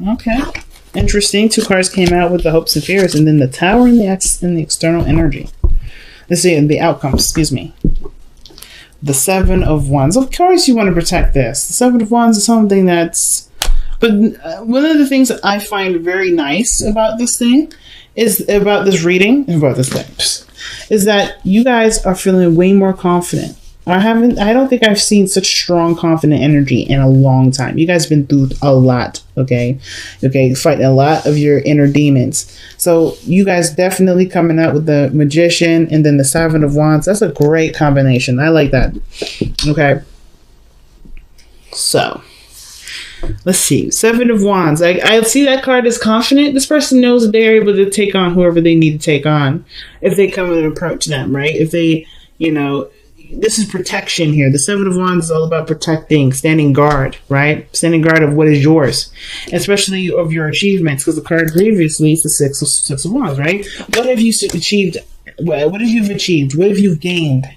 Okay. Interesting. Two cards came out with the hopes and fears, and then the Tower and the external energy. Let's see the outcomes. Excuse me. The Seven of Wands. Of course, you want to protect this. The Seven of Wands is something that's. But one of the things that I find very nice about this thing is about this reading, about this thing, is that you guys are feeling way more confident. I don't think I've seen such strong, confident energy in a long time. You guys have been through a lot, okay? Okay, fighting a lot of your inner demons. So you guys definitely coming out with the Magician and then the Seven of Wands. That's a great combination. I like that. Okay. So, let's see. Seven of Wands. I see that card as confident. This person knows that they're able to take on whoever they need to take on if they come and approach them, right? If they, this is protection here. The Seven of Wands is all about protecting, standing guard, right? Standing guard of what is yours, especially of your achievements, because the card previously is the Six of Wands, right? What have you achieved? What have you achieved? What have you gained?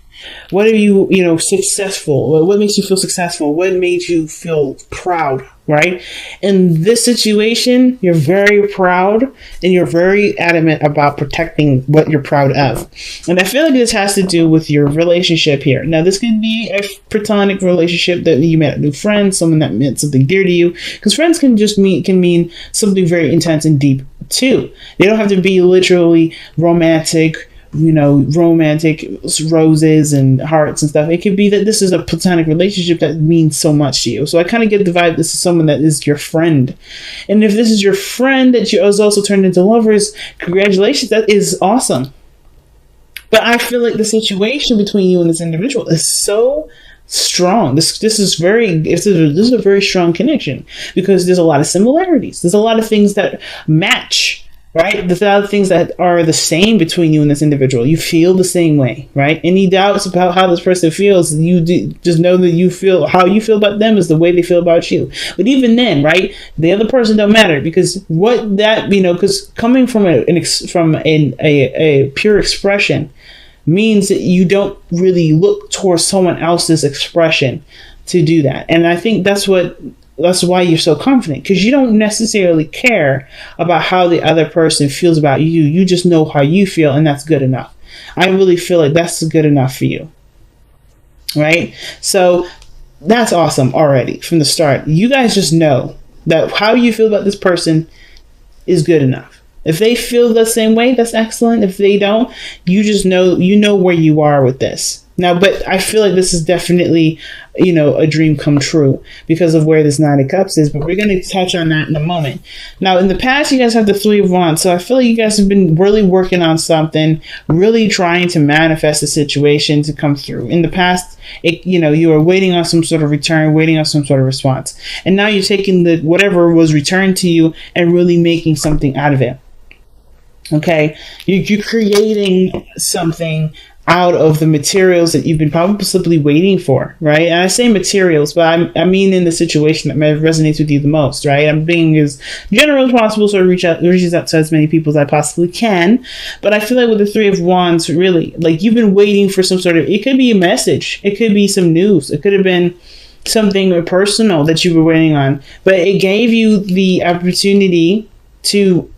What are you, successful? What makes you feel successful? What made you feel proud, right? In this situation, you're very proud and you're very adamant about protecting what you're proud of. And I feel like this has to do with your relationship here. Now, this could be a platonic relationship that you met a new friend, someone that meant something dear to you, because friends can mean something very intense and deep too. They don't have to be literally romantic, romantic roses and hearts and stuff. It could be that this is a platonic relationship that means so much to you. So I kind of get the vibe this is someone that is your friend. And if this is your friend that is also turned into lovers, congratulations. That is awesome. But I feel like the situation between you and this individual is so strong. This is a very strong connection because there's a lot of similarities. There's a lot of things that match. Right? There's a lot of things that are the same between you and this individual. You feel the same way, right? Any doubts about how this person feels, just know that how you feel about them is the way they feel about you. But even then, right? The other person don't matter because because coming from a pure expression means that you don't really look towards someone else's expression to do that. And I think that's why you're so confident, because you don't necessarily care about how the other person feels about you. You just know how you feel, and that's good enough. I really feel like that's good enough for you, right? So that's awesome already from the start. You guys just know that how you feel about this person is good enough. If they feel the same way, that's excellent. If they don't, you just know where you are with this. Now, but I feel like this is definitely, a dream come true because of where this Nine of Cups is. But we're going to touch on that in a moment. Now, in the past, you guys have the Three of Wands. So I feel like you guys have been really working on something, really trying to manifest a situation to come through. In the past, you were waiting on some sort of return, waiting on some sort of response. And now you're taking whatever was returned to you and really making something out of it. Okay? You're creating something out of the materials that you've been possibly waiting for, right? And I say materials, but I mean in the situation that may resonate with you the most, right? I'm being as general as possible, so reaches out to as many people as I possibly can. But I feel like with the Three of Wands, really, like you've been waiting for some sort of, it could be a message, it could be some news, it could have been something personal that you were waiting on, but it gave you the opportunity to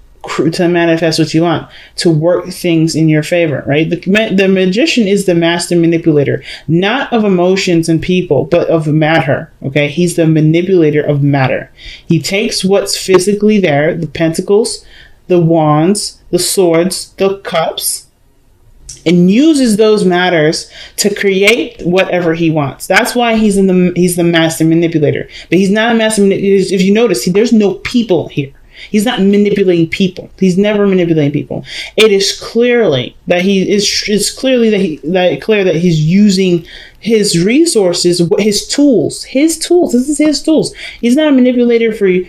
manifest what you want, to work things in your favor, right? The Magician is the master manipulator, not of emotions and people, but of matter, okay? He's the manipulator of matter. He takes what's physically there, the pentacles, the wands, the swords, the cups, and uses those matters to create whatever he wants. That's why he's the master manipulator. But he's not a master manipulator. If you notice, there's no people here. He's not manipulating people. He's never manipulating people. It is clearly that he's using his resources, his tools. This is his tools. He's not a manipulator for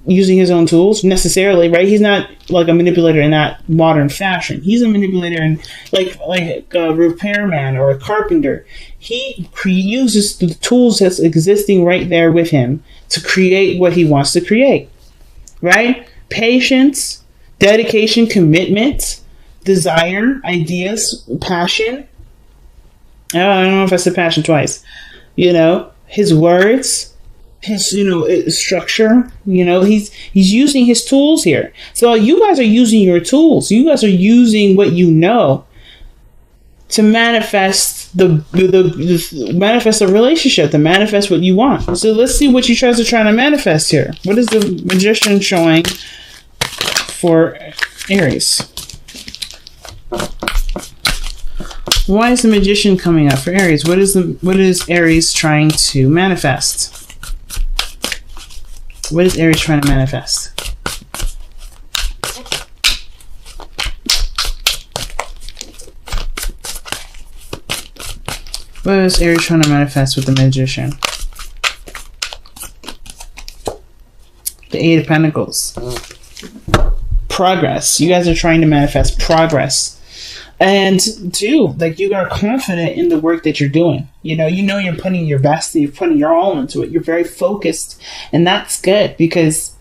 using his own tools necessarily, right? He's not like a manipulator in that modern fashion. He's a manipulator in like a repairman or a carpenter. He uses the tools that's existing right there with him to create what he wants to create, right? Patience, dedication, commitment, desire, ideas, passion. I don't know if I said passion twice. His words, his, structure. He's using his tools here. So you guys are using your tools. You guys are using what you know to manifest manifest a relationship, to manifest what you want. So let's see what you guys are trying to manifest here. What is the Magician showing for Aries? Why is the Magician coming up for Aries? What is Aries trying to manifest? What is Aries trying to manifest? What is Aries trying to manifest with the Magician? The Eight of Pentacles. Progress. You guys are trying to manifest progress. And you are confident in the work that you're doing. You're putting your best, you're putting your all into it. You're very focused. And that's good because,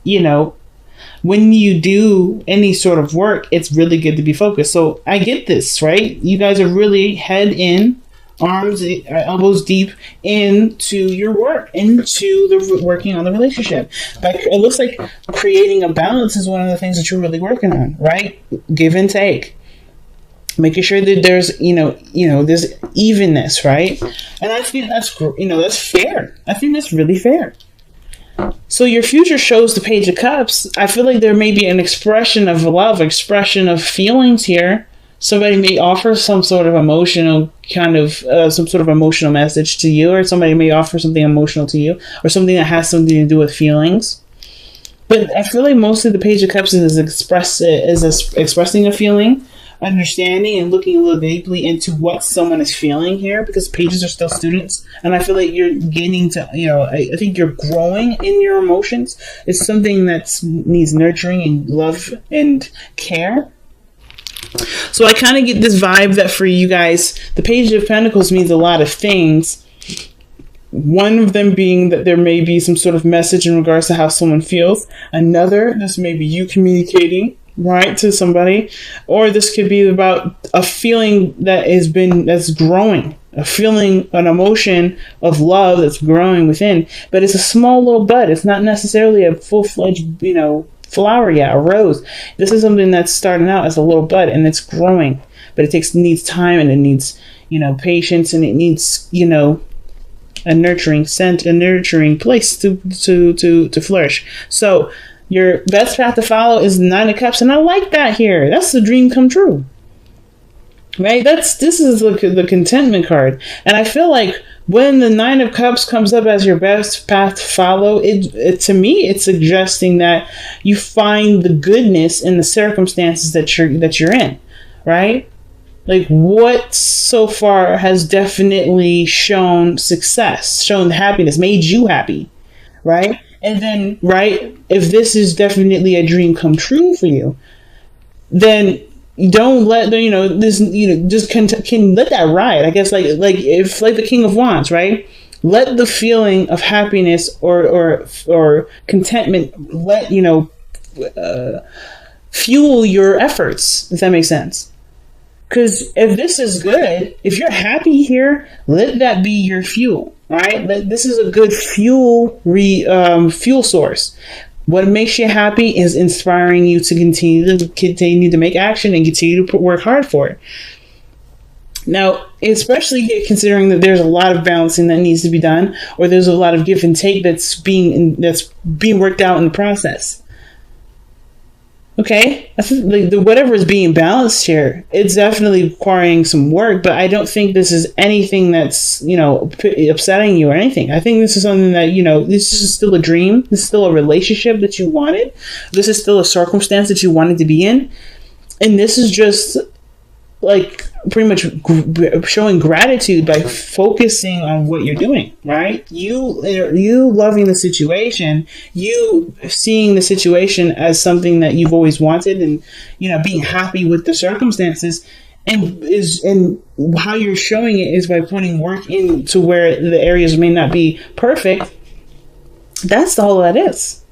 when you do any sort of work, it's really good to be focused. So I get this, right? You guys are really head in, arms, elbows deep into your work, into the working on the relationship. But it looks like creating a balance is one of the things that you're really working on, right? Give and take. Making sure that there's, there's evenness, right? And I think that's fair. I think that's really fair. So your future shows the Page of Cups. I feel like there may be an expression of love, expression of feelings here. Somebody may offer some sort of emotional some sort of emotional message to you, or somebody may offer something emotional to you, or something that has something to do with feelings. But I feel like most of the Page of Cups is expressing a feeling, understanding, and looking a little deeply into what someone is feeling here, because pages are still students, and I feel like you're getting to, I think you're growing in your emotions. It's something that needs nurturing and love and care. So I kind of get this vibe that for you guys, the Page of Pentacles means a lot of things. One of them being that there may be some sort of message in regards to how someone feels. Another, this may be you communicating, right, to somebody. Or this could be about a feeling that's growing. A feeling, an emotion of love that's growing within. But it's a small little bud. It's not necessarily a full-fledged, flower yet, a rose. This is something that's starting out as a little bud and it's growing, but it needs time, and it needs patience, and it needs a nurturing scent, a nurturing place to flourish. So your best path to follow is the Nine of Cups, and I like that here. That's the dream come true, right? This is the contentment card, and I feel like when the Nine of Cups comes up as your best path to follow, it to me, it's suggesting that you find the goodness in the circumstances that you're in, right? Like what so far has definitely shown success, shown happiness, made you happy, right? And then, right, if this is definitely a dream come true for you, then don't let just can let that ride. I guess like the King of Wands, right? Let the feeling of happiness or contentment fuel your efforts, if that makes sense. Because if this is good, if you're happy here, let that be your fuel, right? This is a good fuel source. What makes you happy is inspiring you to continue to make action and continue to work hard for it. Now, especially considering that there's a lot of balancing that needs to be done, or there's a lot of give and take that's being worked out in the process. Okay, I think whatever is being balanced here, it's definitely requiring some work, but I don't think this is anything that's, upsetting you or anything. I think this is something that, this is still a dream. This is still a relationship that you wanted. This is still a circumstance that you wanted to be in. And this is just like pretty much showing gratitude by focusing on what you're doing, right? You loving the situation, you seeing the situation as something that you've always wanted, and being happy with the circumstances, and how you're showing it is by putting work into where the areas may not be perfect. That's all that is.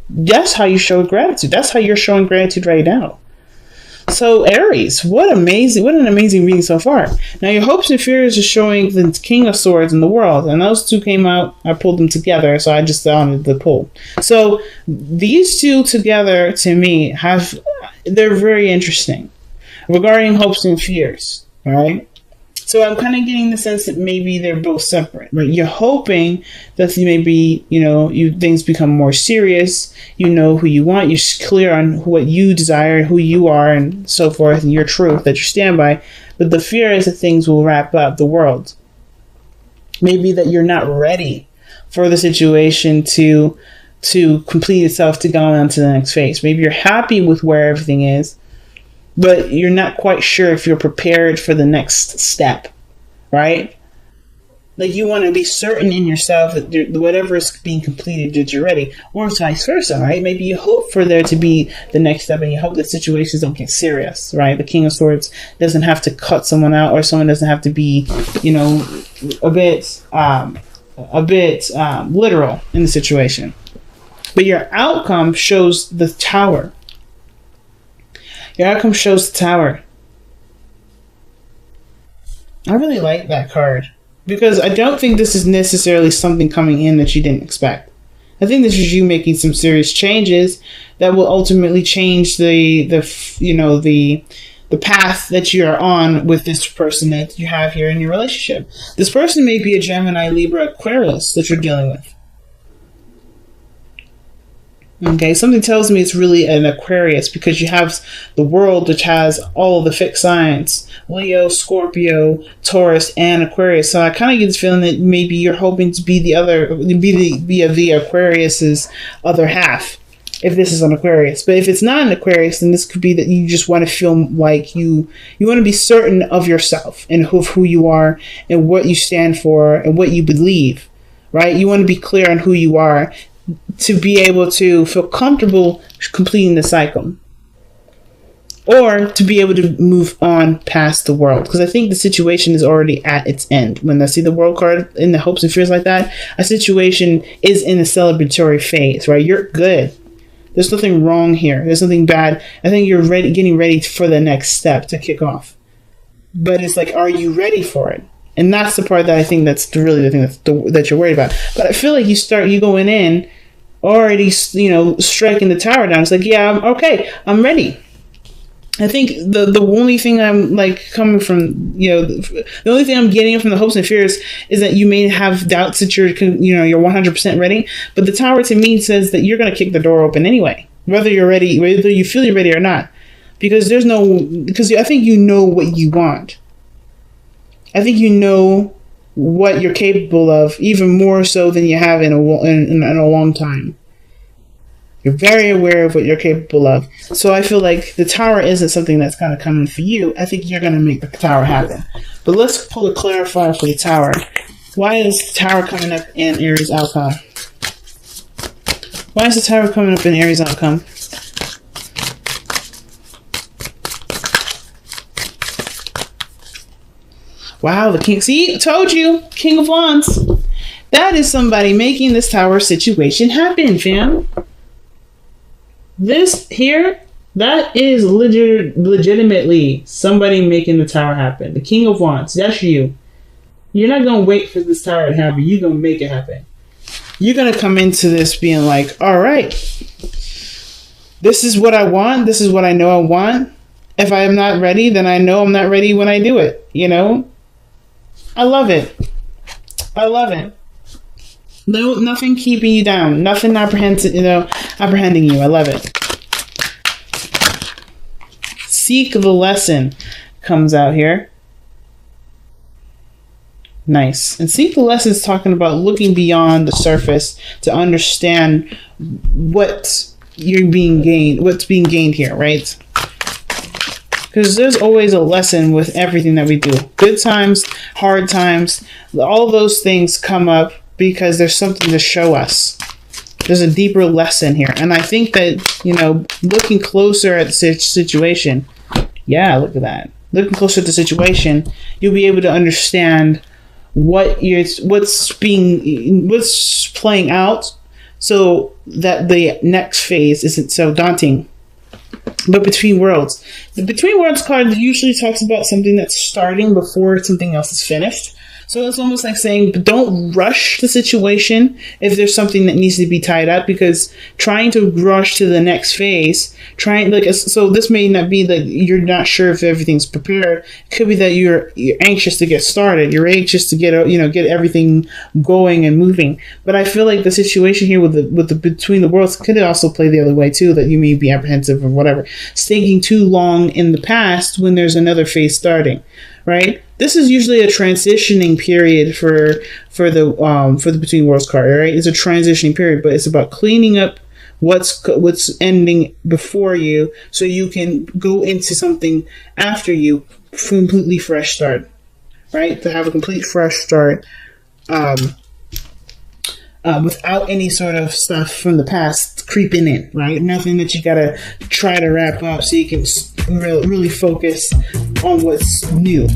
That's how you show gratitude. That's how you're showing gratitude right now. So Aries, what an amazing reading so far. Now your hopes and fears are showing the King of Swords in the world, and those two came out. I pulled them together, so I just wanted the pull. So these two together, to me, they're very interesting regarding hopes and fears. All right. So I'm kind of getting the sense that maybe they're both separate, right? You're hoping that maybe, things become more serious. You know who you want. You're clear on what you desire, who you are, and so forth, and your truth that you stand by. But the fear is that things will wrap up the world. Maybe that you're not ready for the situation to complete itself, to go on to the next phase. Maybe you're happy with where everything is, but you're not quite sure if you're prepared for the next step, right? Like you want to be certain in yourself that whatever is being completed, that you're ready, or vice versa, right? Maybe you hope for there to be the next step, and you hope that situations don't get serious, right? The King of Swords doesn't have to cut someone out, or someone doesn't have to be, a bit literal in the situation. But your outcome shows the Tower. Your outcome shows the Tower. I really like that card because I don't think this is necessarily something coming in that you didn't expect. I think this is you making some serious changes that will ultimately change the path that you're on with this person that you have here in your relationship. This person may be a Gemini, Libra, Aquarius that you're dealing with. Okay, something tells me it's really an Aquarius because you have the world, which has all the fixed signs: Leo, Scorpio, Taurus, and Aquarius. So I kind of get this feeling that maybe you're hoping to be the Aquarius's other half, if this is an Aquarius. But if it's not an Aquarius, then this could be that you just want to feel like you want to be certain of yourself and of who you are and what you stand for and what you believe, right? You want to be clear on who you are, to be able to feel comfortable completing the cycle, or to be able to move on past the world. Because I think the situation is already at its end. When I see the world card in the hopes and fears like that, a situation is in a celebratory phase, right? You're good. There's nothing wrong here. There's nothing bad. I think you're getting ready for the next step to kick off. But it's like, are you ready for it? And that's the part that I think that's really the thing that you're worried about. But I feel like you going in already, striking the Tower down. It's like, yeah, I'm ready. I think the only thing I'm coming from, the only thing I'm getting from the hopes and fears is that you may have doubts that you're 100% ready. But the Tower to me says that you're going to kick the door open anyway, whether you're ready, whether you feel you're ready or not, because I think you know what you want. I think you know what you're capable of, even more so than you have in a long time. You're very aware of what you're capable of. So I feel like the Tower isn't something that's kind of coming for you. I think you're going to make the Tower happen. But let's pull a clarifier for the Tower. Why is the Tower coming up in Aries outcome? Why is the Tower coming up in Aries outcome? Wow, the King. See, I told you. King of Wands. That is somebody making this Tower situation happen, fam. This here, that is legitimately somebody making the Tower happen. The King of Wands. That's you. You're not going to wait for this Tower to happen. You're going to make it happen. You're going to come into this being like, all right, this is what I want. This is what I know I want. If I am not ready, then I know I'm not ready when I do it, I love it. I love it. No, nothing keeping you down. Nothing apprehending you. I love it. Seek the lesson comes out here. Nice. And seek the lesson is talking about looking beyond the surface to understand what's being gained here, right? Because there's always a lesson with everything that we do. Good times, hard times, all those things come up because there's something to show us. There's a deeper lesson here. And I think that, looking closer at the situation, yeah, look at that. Looking closer at the situation, you'll be able to understand what's playing out so that the next phase isn't so daunting. But Between Worlds. The Between Worlds card usually talks about something that's starting before something else is finished. So it's almost like saying, don't rush the situation if there's something that needs to be tied up, because trying to rush to the next phase, so this may not be that you're not sure if everything's prepared. It could be that you're anxious to get started. You're anxious to get everything going and moving. But I feel like the situation here with the Between the Worlds could also play the other way too, that you may be apprehensive or whatever, thinking too long in the past when there's another phase starting. Right. This is usually a transitioning period for the Between Worlds card. Right. It's a transitioning period, but it's about cleaning up what's ending before you, so you can go into something after you, completely fresh start. Right. To have a complete fresh start. Without any sort of stuff from the past creeping in, right? Nothing that you gotta try to wrap up, so you can really focus on what's new.